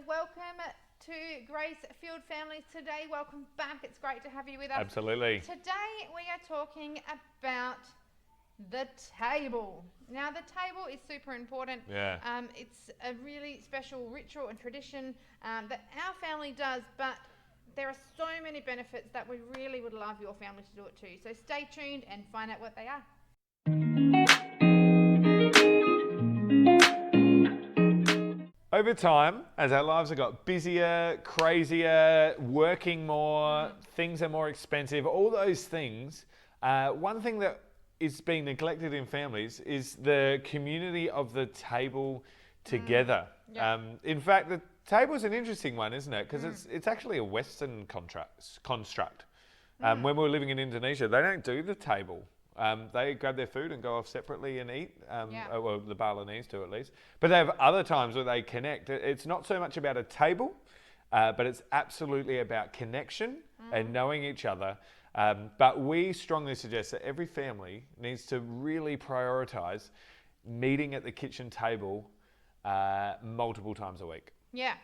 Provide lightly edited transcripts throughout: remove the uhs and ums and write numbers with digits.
welcome to Grace Field Families today. Welcome back. It's great to have you with us. Absolutely. Today we are talking about the table. Now the table is super important. Yeah. It's a really special ritual and tradition that our family does, but there are so many benefits that we really would love your family to do it too. So stay tuned and find out what they are. Over time, as our lives have got busier, crazier, working more, things are more expensive, all those things, one thing that is being neglected in families is the community of the table together. Yeah. In fact, the table is an interesting one, isn't it? Because it's actually a Western construct. When we were living in Indonesia, they don't do the table. They grab their food and go off separately and eat. Well, the Balinese do at least. But they have other times where they connect. It's not so much about a table, but it's absolutely about connection and knowing each other. But we strongly suggest that every family needs to really prioritise meeting at the kitchen table multiple times a week. Yeah,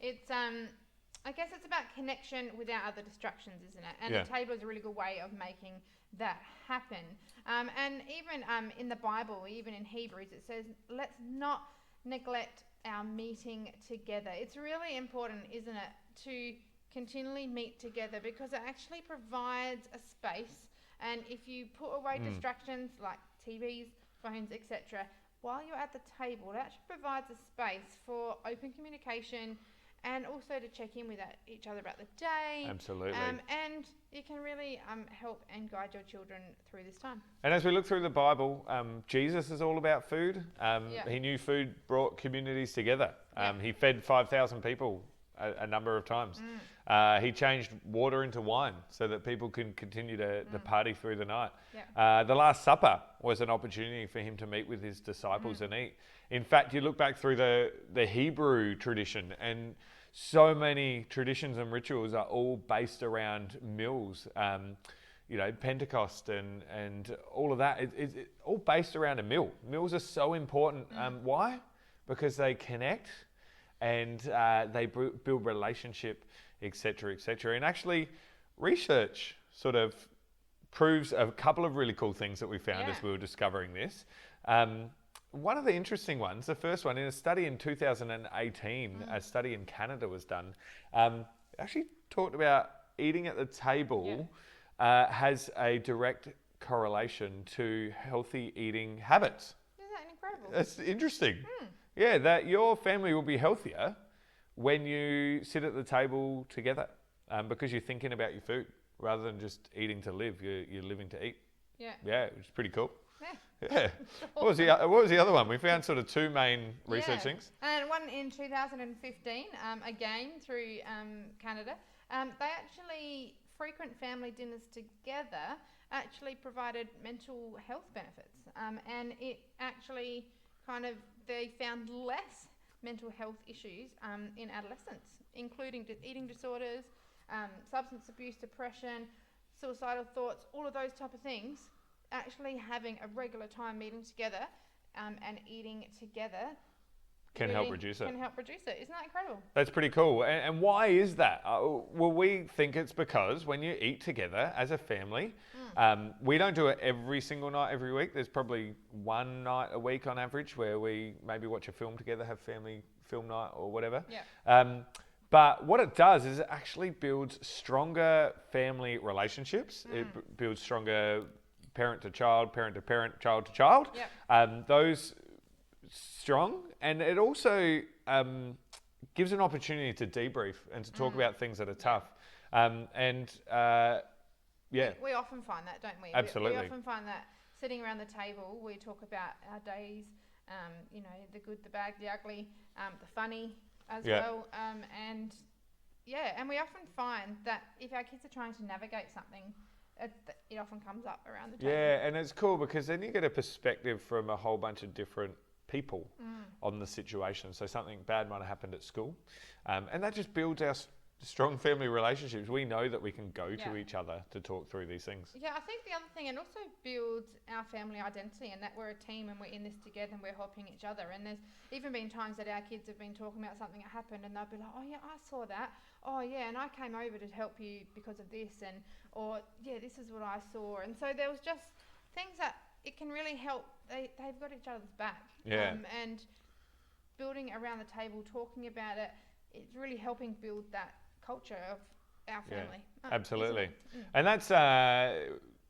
it's I guess it's about connection without other distractions, isn't it? And Yeah. the table is a really good way of making that happen. And even in the Bible, even in Hebrews, it says, let's not neglect our meeting together. It's really important, isn't it, to continually meet together because it actually provides a space. And if you put away distractions like TVs, phones, etc., while you're at the table, it actually provides a space for open communication and also to check in with each other about the day. Absolutely. And you can really help and guide your children through this time. And as we look through the Bible, Jesus is all about food. Yeah. He knew food brought communities together. He fed 5,000 people a number of times. He changed water into wine so that people can continue to party through the night. Yeah. The Last Supper was an opportunity for him to meet with his disciples and eat. In fact, you look back through the Hebrew tradition, and so many traditions and rituals are all based around meals. Pentecost and all of that. It's all based around a meal. Meals are so important. Why? Because they connect and they build relationship, etc., etc. And actually, research sort of proves a couple of really cool things that we found as we were discovering this. One of the interesting ones, the first one, in a study in 2018, a study in Canada was done, actually talked about eating at the table has a direct correlation to healthy eating habits. Isn't that incredible? That's interesting. Yeah, that your family will be healthier when you sit at the table together because you're thinking about your food rather than just eating to live. You're living to eat. Yeah. Yeah, which is pretty cool. Yeah. Yeah. What was the other one? We found sort of two main research things. And one in 2015, again through Canada. They actually, frequent family dinners together actually provided mental health benefits. And it actually they found less mental health issues in adolescents, including eating disorders, substance abuse, depression, suicidal thoughts, all of those type of things. Actually having a regular time meeting together and eating together Can help reduce it. Can help reduce it. Isn't that incredible? That's pretty cool. And why is that? Well, we think it's because when you eat together as a family, we don't do it every single night, every week. There's probably one night a week on average where we maybe watch a film together, have family film night or whatever. Yeah. But what it does is it actually builds stronger family relationships. It builds stronger parent to child, parent to parent, child to child. Yep. Those strong, and it also gives an opportunity to debrief and to talk about things that are tough. We often find that, don't we? Absolutely. We often find that sitting around the table, we talk about our days, the good, the bad, the ugly, the funny as well. And we often find that if our kids are trying to navigate something, it often comes up around the table. Yeah, and it's cool because then you get a perspective from a whole bunch of different people on the situation. So something bad might have happened at school, and that just builds our strong family relationships, we know that we can go Yeah. to each other to talk through these things. Yeah, I think the other thing, it also builds our family identity, and that we're a team and we're in this together and we're helping each other. And there's even been times that our kids have been talking about something that happened, and they'll be like, "Oh yeah, I saw that. Oh yeah, and I came over to help you because of this," and or yeah, this is what I saw. And so there was just things that it can really help. They've got each other's back. Yeah. And building around the table, talking about it, it's really helping build that culture of our family. Absolutely. Easily. And that's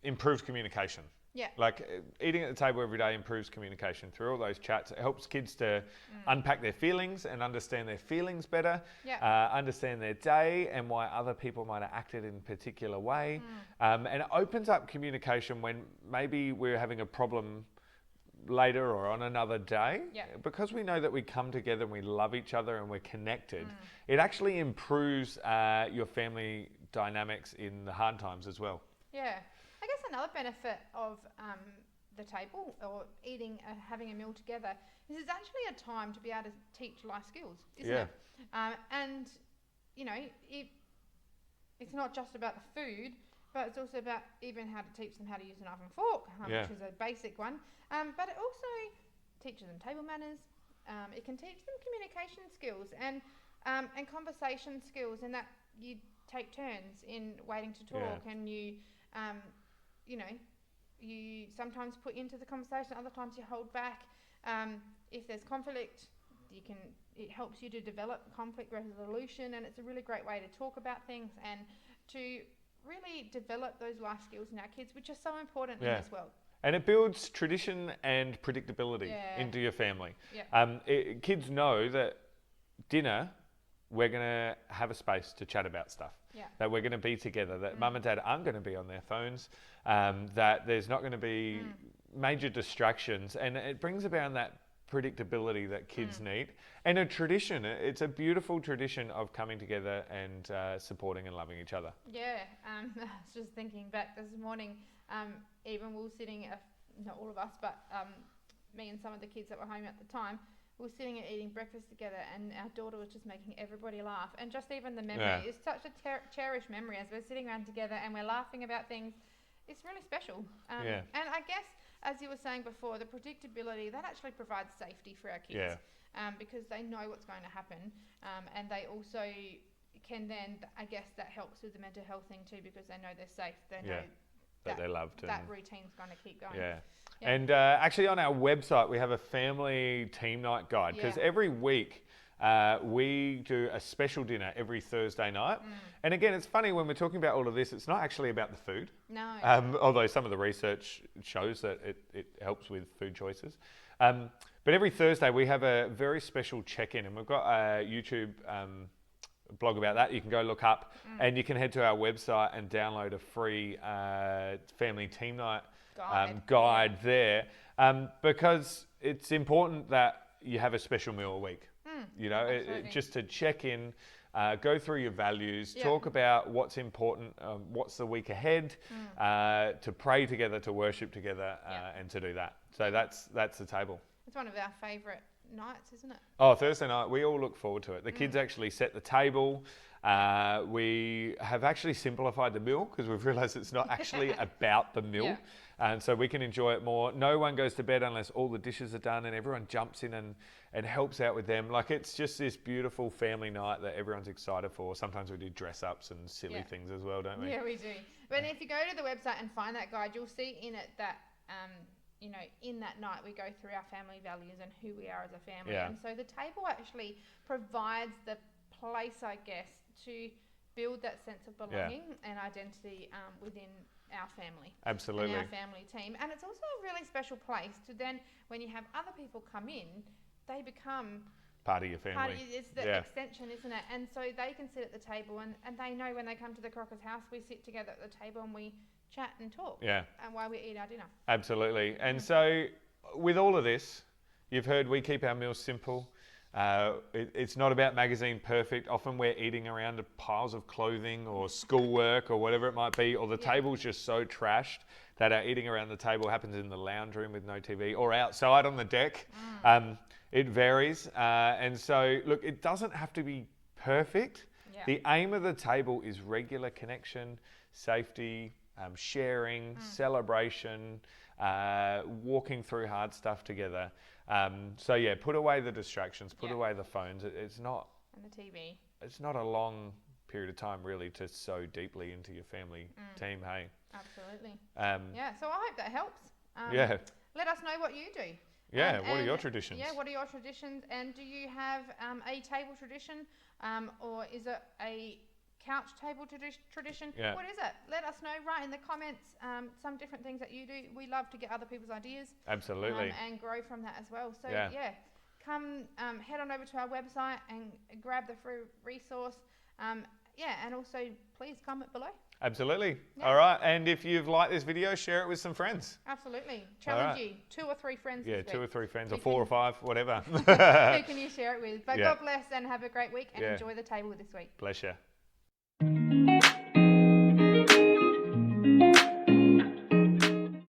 improved communication. Yeah. Like eating at the table every day improves communication through all those chats. It helps kids to unpack their feelings and understand their feelings better, understand their day and why other people might have acted in a particular way. And it opens up communication when maybe we're having a problem later or on another day. Because we know that we come together and we love each other and we're connected, it actually improves your family dynamics in the hard times as well. Yeah. I guess another benefit of the table or eating, having a meal together is it's actually a time to be able to teach life skills, isn't it? And, you know, it's not just about the food, but it's also about even how to teach them how to use a knife and fork, which is a basic one. But it also teaches them table manners. It can teach them communication skills and conversation skills, and that you take turns in waiting to talk, and you know, you sometimes put into the conversation, other times you hold back. If there's conflict, it helps you to develop conflict resolution, and it's a really great way to talk about things and to really develop those life skills in our kids, which are so important in this world. And it builds tradition and predictability into your family. Kids know that dinner, we're going to have a space to chat about stuff. That we're going to be together, that mum and dad aren't going to be on their phones, that there's not going to be major distractions, and it brings about that predictability that kids need. And a tradition, it's a beautiful tradition of coming together and supporting and loving each other. I was just thinking back this morning, even we were sitting, not all of us, but me and some of the kids that were home at the time, we were sitting and eating breakfast together, and our daughter was just making everybody laugh. And just even the memory is such a cherished memory as we're sitting around together and we're laughing about things. It's really special. And I guess, as you were saying before, the predictability, that actually provides safety for our kids. Because they know what's going to happen. And they also can then, I guess that helps with the mental health thing too, because they know they're safe. They know that they're loved. That routine's going to keep going. And actually on our website, we have a family team night guide, because every week we do a special dinner every Thursday night. And again, it's funny when we're talking about all of this, it's not actually about the food. No. Although some of the research shows that it helps with food choices. But every Thursday we have a very special check-in, and we've got a YouTube blog about that. You can go look up, and you can head to our website and download a free family team night guide there, because it's important that you have a special meal a week. You know, just to check in, go through your values, talk about what's important, what's the week ahead, to pray together, to worship together, and to do that. So that's the table. It's one of our favourite nights, isn't it? Oh, Thursday night, we all look forward to it. The kids actually set the table. We have actually simplified the meal because we've realised it's not actually about the meal. And so we can enjoy it more. No one goes to bed unless all the dishes are done, and everyone jumps in and helps out with them. Like, it's just this beautiful family night that everyone's excited for. Sometimes we do dress ups and silly things as well, don't we? Yeah, we do. But if you go to the website and find that guide, you'll see in it that you know, in that night we go through our family values and who we are as a family. And so the table actually provides the place, I guess, to build that sense of belonging and identity within our family. Absolutely. And our family team. And it's also a really special place to then, when you have other people come in, they become part of your family. It's the extension, isn't it? And so they can sit at the table, and they know when they come to the Crockers house, we sit together at the table and we chat and talk. And while we eat our dinner. Absolutely. And so with all of this, you've heard we keep our meals simple. It's not about magazine perfect. Often we're eating around piles of clothing or schoolwork or whatever it might be, or the table's just so trashed that our eating around the table happens in the lounge room with no TV or outside on the deck. It varies. And so, look, it doesn't have to be perfect. Yeah. The aim of the table is regular connection, safety, sharing, celebration, walking through hard stuff together. So yeah, put away the distractions, put away the phones. It's not. And the TV. It's not a long period of time really to sow deeply into your family team. Hey. Absolutely. Yeah. So I hope that helps. Yeah. Let us know what you do. Yeah. What are your traditions? Yeah. What are your traditions? And do you have a table tradition, or is it a couch table tradition? Yeah. What is it? Let us know. Write in the comments some different things that you do. We love to get other people's ideas. Absolutely. And grow from that as well. So Yeah. come head on over to our website and grab the free resource. And also please comment below. Absolutely. Yeah. All right. And if you've liked this video, share it with some friends. Absolutely. Challenge you. 2 or 3 friends. Yeah, this 2 or week. 3 friends, Who or 4 or 5, whatever. Who can you share it with? But Yeah. God bless and have a great week and Yeah. enjoy the table this week. Bless you.